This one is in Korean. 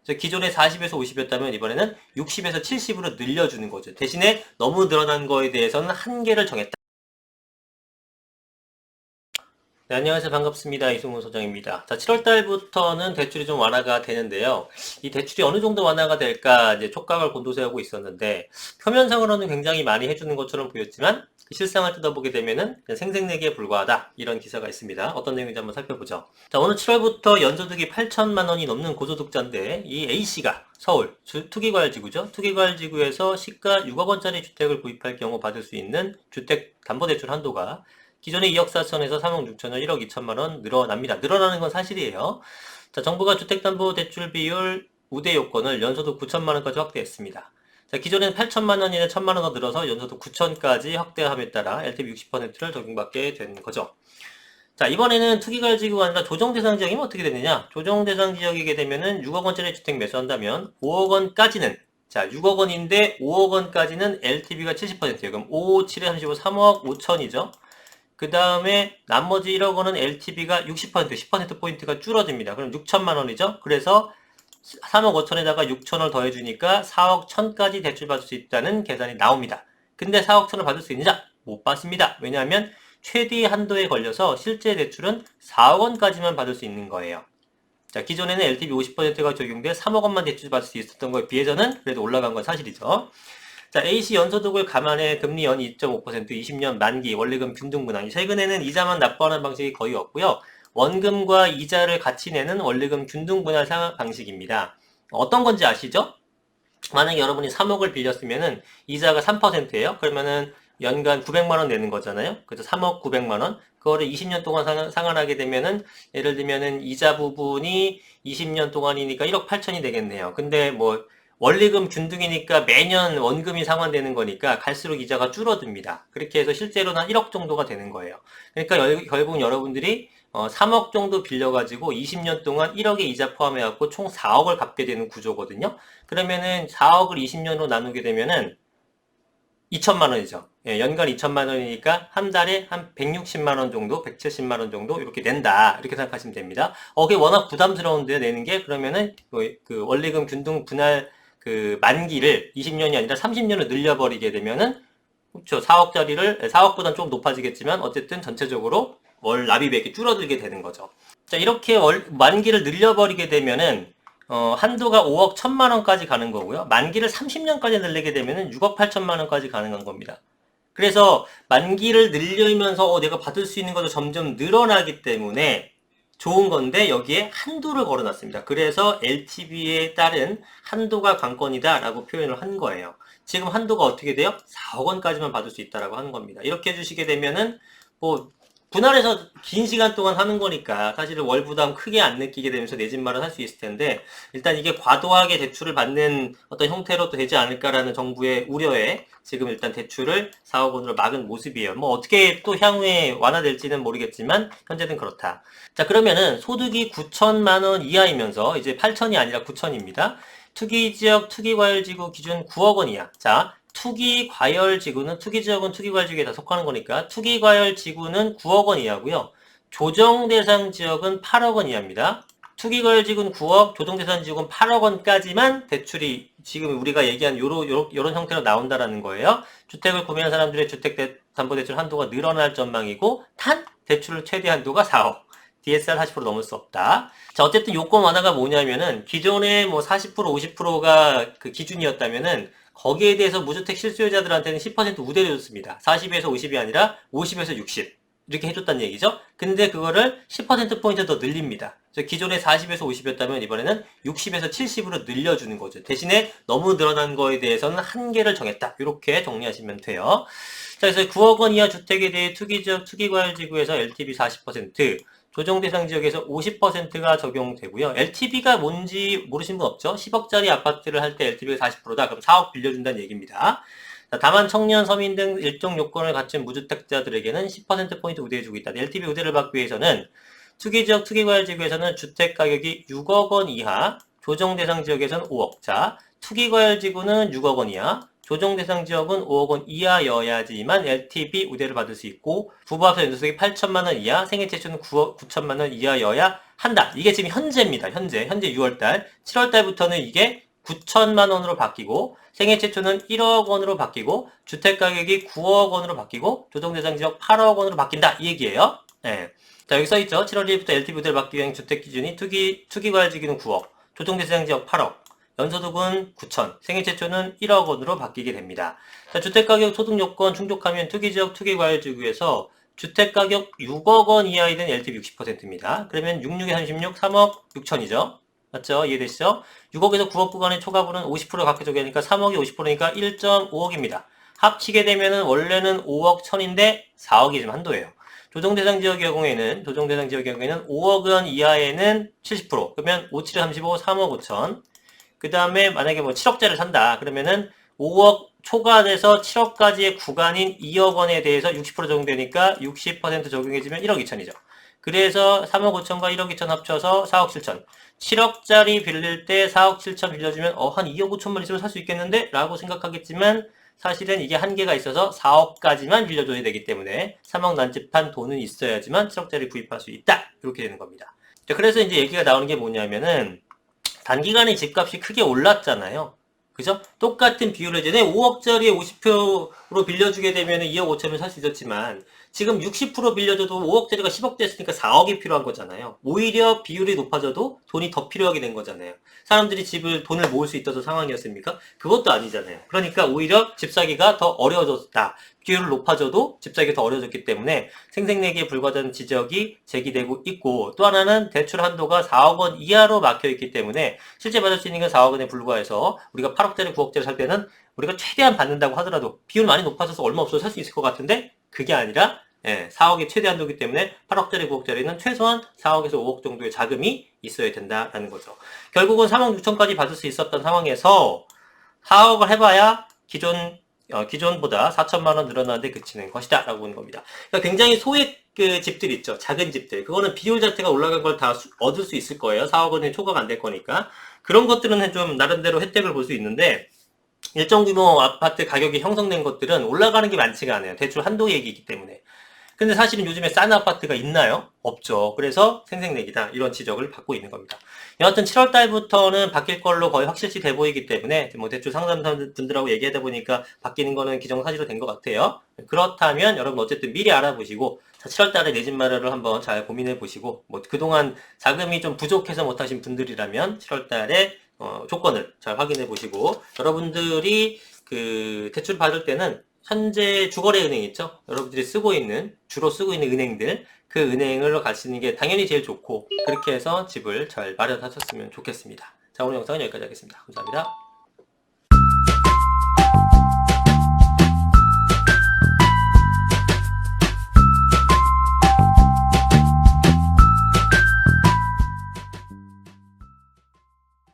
그래서 기존에 40에서 50이었다면 이번에는 60에서 70으로 늘려주는 거죠. 대신에 너무 늘어난 거에 대해서는 한계를 정했다. 네, 안녕하세요. 반갑습니다. 이승훈 소장입니다. 자, 7월 달부터는 대출이 좀 완화가 되는데요. 이 대출이 어느 정도 완화가 될까 이제 촉각을 곤두세우고 있었는데 표면상으로는 굉장히 많이 해주는 것처럼 보였지만 실상을 뜯어보게 되면은 그냥 생색내기에 불과하다. 이런 기사가 있습니다. 어떤 내용인지 한번 살펴보죠. 자, 오늘 7월부터 연소득이 8천만 원이 넘는 고소득자인데 이 A씨가 서울 투기과열지구죠. 투기과열지구에서 시가 6억 원짜리 주택을 구입할 경우 받을 수 있는 주택담보대출 한도가 기존의 2억 4천에서 3억 6천원, 1억 2천만 원 늘어납니다. 늘어나는 건 사실이에요. 자, 정부가 주택담보대출 비율 우대 요건을 연소득 9천만 원까지 확대했습니다. 자, 기존에는 8천만 원이나 1천만 원 더 늘어서 연소득 9천까지 확대함에 따라 LTV 60%를 적용받게 된 거죠. 자, 이번에는 투기과열지구가 아니라 조정대상 지역이면 어떻게 되느냐? 조정대상 지역이게 되면은 6억 원짜리 주택 매수한다면 5억 원까지는 자, 6억 원인데 5억 원까지는 LTV가 70%예요. 그럼 5, 7에 35, 3억 5천이죠. 그 다음에 나머지 1억 원은 LTV가 60%, 10%포인트가 줄어듭니다. 그럼 6천만 원이죠. 그래서 3억 5천에다가 6천을 더해주니까 4억 1천까지 대출받을 수 있다는 계산이 나옵니다. 근데 4억 1천을 받을 수 있느냐? 못 받습니다. 왜냐하면 최대 한도에 걸려서 실제 대출은 4억 원까지만 받을 수 있는 거예요. 자, 기존에는 LTV 50%가 적용돼 3억 원만 대출받을 수 있었던 거에 비해서는 그래도 올라간 건 사실이죠. 자, A씨 연소득을 감안해 금리 연 2.5%, 20년 만기, 원리금 균등분할. 최근에는 이자만 납부하는 방식이 거의 없고요. 원금과 이자를 같이 내는 원리금 균등분할 방식입니다. 어떤 건지 아시죠? 만약에 여러분이 3억을 빌렸으면은 이자가 3%예요. 그러면은 연간 900만 원 내는 거잖아요. 그래서 3억 900만 원. 그거를 20년 동안 상환하게 되면은 예를 들면은 이자 부분이 20년 동안이니까 1억 8천이 되겠네요. 근데 뭐 원리금 균등이니까 매년 원금이 상환되는 거니까 갈수록 이자가 줄어듭니다. 그렇게 해서 실제로는 한 1억 정도가 되는 거예요. 그러니까 결국 여러분들이 3억 정도 빌려가지고 20년 동안 1억의 이자 포함해갖고 총 4억을 갚게 되는 구조거든요. 그러면은 4억을 20년으로 나누게 되면은 2천만 원이죠. 예, 연간 2천만 원이니까 한 달에 한 160만 원 정도, 170만 원 정도 이렇게 낸다. 이렇게 생각하시면 됩니다. 그게 워낙 부담스러운데 내는 게 그러면은 그 원리금 균등 분할 그 만기를 20년이 아니라 30년을 늘려버리게 되면은 그렇죠. 4억짜리를 4억보다는 좀 높아지겠지만 어쨌든 전체적으로 월 납입액이 줄어들게 되는 거죠. 자, 이렇게 만기를 늘려버리게 되면은 한도가 5억 1천만 원까지 가는 거고요. 만기를 30년까지 늘리게 되면은 6억 8천만 원까지 가능한 겁니다. 그래서 만기를 늘리면서 내가 받을 수 있는 것도 점점 늘어나기 때문에 좋은 건데 여기에 한도를 걸어놨습니다. 그래서 LTV에 따른 한도가 관건이다 라고 표현을 한 거예요. 지금 한도가 어떻게 돼요? 4억 원까지만 받을 수 있다라고 하는 겁니다. 이렇게 해주시게 되면은 뭐 분할해서 긴 시간 동안 하는 거니까 사실은 월 부담 크게 안 느끼게 되면서 내 집 마련 할 수 있을 텐데 일단 이게 과도하게 대출을 받는 어떤 형태로 또 되지 않을까라는 정부의 우려에 지금 일단 대출을 4억 원으로 막은 모습이에요. 뭐 어떻게 또 향후에 완화될지는 모르겠지만 현재는 그렇다. 자, 그러면은 소득이 9천만 원 이하이면서 이제 8천이 아니라 9천입니다. 투기지역 투기과열지구 기준 9억 원 이하. 자, 투기과열지구는 투기지역은 투기과열지구에 다 속하는 거니까 투기과열지구는 9억 원 이하고요. 조정대상 지역은 8억 원 이하입니다. 투기과열지구는 9억, 조정대상 지역은 8억 원까지만 대출이 지금 우리가 얘기한 요런 형태로 나온다라는 거예요. 주택을 구매한 사람들의 주택담보대출 한도가 늘어날 전망이고 단 대출 최대 한도가 4억. DSR 40% 넘을 수 없다. 자, 어쨌든 요건 완화가 뭐냐면은 기존에 뭐 40%, 50%가 그 기준이었다면은 거기에 대해서 무주택 실수요자들한테는 10% 우대를 줬습니다. 40에서 50이 아니라 50에서 60. 이렇게 해줬다는 얘기죠. 근데 그거를 10%포인트 더 늘립니다. 기존에 40에서 50이었다면 이번에는 60에서 70으로 늘려주는 거죠. 대신에 너무 늘어난 거에 대해서는 한계를 정했다. 이렇게 정리하시면 돼요. 자, 그래서 9억 원 이하 주택에 대해 투기과열지구에서 LTV 40%, 조정대상 지역에서 50%가 적용되고요. LTV가 뭔지 모르시는 분 없죠? 10억짜리 아파트를 할 때 LTV가 40%다. 그럼 4억 빌려준다는 얘기입니다. 다만 청년, 서민 등 일정 요건을 갖춘 무주택자들에게는 10%포인트 우대해주고 있다. LTV 우대를 받기 위해서는 투기지역, 투기과열지구에서는 주택가격이 6억 원 이하, 조정대상 지역에서는 5억. 자, 투기과열지구는 6억 원 이하, 조정대상 지역은 5억 원 이하여야지만 LTV 우대를 받을 수 있고 부부합산 연소득이 8천만 원 이하, 생애 최초는 9천만 원 이하여야 한다. 이게 지금 현재입니다. 현재 6월달. 7월달부터는 이게 9천만 원으로 바뀌고 생애 최초는 1억 원으로 바뀌고 주택가격이 9억 원으로 바뀌고 조정대상지역 8억 원으로 바뀐다. 이 얘기예요. 네. 자, 여기 써있죠. 7월 1일부터 LTV 모델 받기 위한 주택기준이 투기과열지기는 9억, 조정대상지역 8억, 연소득은 9천, 생애 최초는 1억 원으로 바뀌게 됩니다. 자, 주택가격 소득요건 충족하면 투기지역 투기과열지구에서 주택가격 6억 원 이하이든 LTV 60%입니다. 그러면 66에 36, 3억 6천이죠. 맞죠? 이해되시죠? 6억에서 9억 구간의 초과분은 50% 각각 적용하니까 3억이 50%니까 1.5억입니다. 합치게 되면은 원래는 5억 1000인데 4억이 지금 한도예요. 조정대상 지역의 경우에는 5억 원 이하에는 70%. 그러면 5, 7에 35, 3억 5천. 그 다음에 만약에 뭐 7억짜리를 산다. 그러면은 5억 초과돼서 7억까지의 구간인 2억 원에 대해서 60% 적용되니까 60% 적용해주면 1억 2천이죠. 그래서 3억 5천과 1억 2천 합쳐서 4억 7천. 7억짜리 빌릴 때 4억 7천 빌려주면 한 2억 5천만 있으면 살 수 있겠는데? 라고 생각하겠지만 사실은 이게 한계가 있어서 4억까지만 빌려줘야 되기 때문에 3억 난집한 돈은 있어야지만 7억짜리 구입할 수 있다. 이렇게 되는 겁니다. 그래서 이제 얘기가 나오는 게 뭐냐면은 단기간에 집값이 크게 올랐잖아요. 그죠? 똑같은 비율을 전에 5억짜리에 50% 빌려주게 되면 2억 5천을 살 수 있었지만 지금 60% 빌려줘도 5억짜리가 10억 됐으니까 4억이 필요한 거잖아요. 오히려 비율이 높아져도 돈이 더 필요하게 된 거잖아요. 사람들이 돈을 모을 수 있어서 상황이었습니까? 그것도 아니잖아요. 그러니까 오히려 집 사기가 더 어려워졌다. 비율을 높아져도 집 사기가 더 어려워졌기 때문에 생색내기에 불과하다는 지적이 제기되고 있고, 또 하나는 대출 한도가 4억 원 이하로 막혀있기 때문에 실제 받을 수 있는 건 4억 원에 불과해서 우리가 8억짜리 9억짜리 살 때는 우리가 최대한 받는다고 하더라도 비율 많이 높아져서 얼마 없어도 살 수 있을 것 같은데 그게 아니라 4억이 최대 한도이기 때문에 8억짜리 9억짜리는 최소한 4억에서 5억 정도의 자금이 있어야 된다라는 거죠. 결국은 3억 6천까지 받을 수 있었던 상황에서 4억을 해봐야 기존보다 4천만 원 늘어나는데 그치는 것이다 라고 보는 겁니다. 그러니까 굉장히 소액 집들 있죠. 작은 집들. 그거는 비율 자체가 올라간 걸 다 얻을 수 있을 거예요. 4억 원이 초과가 안 될 거니까. 그런 것들은 좀 나름대로 혜택을 볼 수 있는데 일정 규모 아파트 가격이 형성된 것들은 올라가는 게 많지가 않아요. 대출 한도 얘기이기 때문에. 근데 사실은 요즘에 싼 아파트가 있나요? 없죠. 그래서 생색내기다. 이런 지적을 받고 있는 겁니다. 여하튼 7월 달부터는 바뀔 걸로 거의 확실시 돼 보이기 때문에 뭐 대출 상담사분들하고 얘기하다 보니까 바뀌는 거는 기정사실로 된 것 같아요. 그렇다면 여러분 어쨌든 미리 알아보시고 7월 달에 내 집 마련을 한번 잘 고민해 보시고 뭐 그동안 자금이 좀 부족해서 못하신 분들이라면 7월 달에 조건을 잘 확인해 보시고 여러분들이 대출 받을 때는 현재 주거래 은행 있죠? 여러분들이 주로 쓰고 있는 은행들, 그 은행을 가시는 게 당연히 제일 좋고, 그렇게 해서 집을 잘 마련하셨으면 좋겠습니다. 자, 오늘 영상은 여기까지 하겠습니다. 감사합니다.